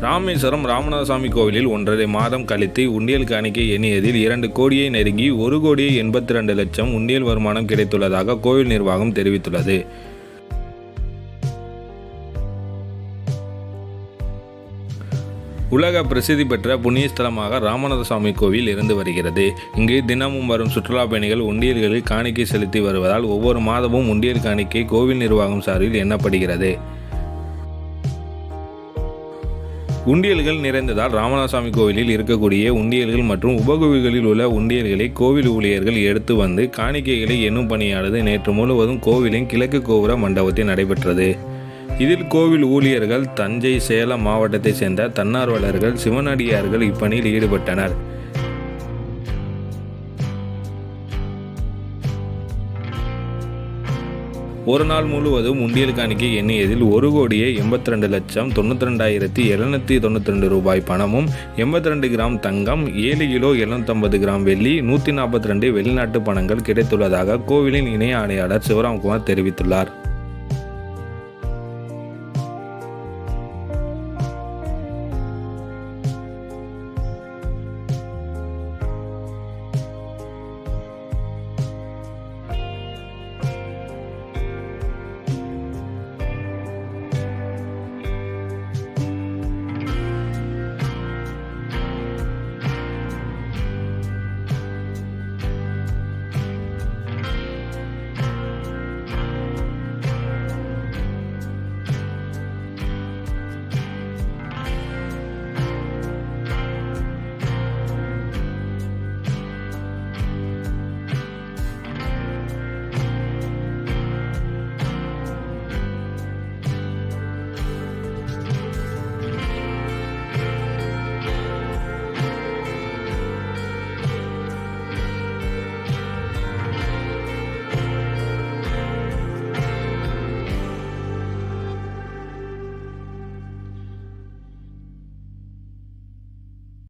ராமேஸ்வரம் ராமநாதசாமி கோவிலில் 1.5 மாதம் கழித்து உண்டியல் காணிக்கை எண்ணியதில் 2 கோடியை நெருங்கி 1,82,00,000 உண்டியல் வருமானம் கிடைத்துள்ளதாக கோவில் நிர்வாகம் தெரிவித்துள்ளது. உலக பிரசித்தி பெற்ற புண்ணிய ஸ்தலமாக ராமநாதசாமி கோவில் இருந்து வருகிறது. இங்கு தினமும் வரும் சுற்றுலா பயணிகள் உண்டியல்களில் காணிக்கை செலுத்தி வருவதால் ஒவ்வொரு மாதமும் உண்டியல் காணிக்கை கோவில் நிர்வாகம் சார்பில் எண்ணப்படுகிறது. உண்டியல்கள் நிறைந்ததால் ராமநாதசாமி கோவிலில் இருக்கக்கூடிய உண்டியல்கள் மற்றும் உபகோவில்களில் உள்ள உண்டியல்களை கோவில் ஊழியர்கள் எடுத்து வந்து காணிக்கைகளை எண்ணும் பணியானது நேற்று முழுவதும் கோவிலின் கிழக்கு கோபுர மண்டபத்தில் நடைபெற்றது. இதில் கோவில் ஊழியர்கள், தஞ்சை, சேலம் மாவட்டத்தைச் சேர்ந்த தன்னார்வலர்கள், சிவனடியார்கள் இப்பணியில் ஈடுபட்டனர். ஒரு நாள் முழுவதும் உண்டியல் காணிக்கை எண்ணியதில் 1,82,92,792 ரூபாய் பணமும், 82 கிராம் தங்கம், 7 கிலோ 750 கிராம் வெள்ளி, 142 வெளிநாட்டு பணங்கள் கிடைத்துள்ளதாக கோவிலின் இணை ஆணையாளர் சிவராம்குமார் தெரிவித்துள்ளார்.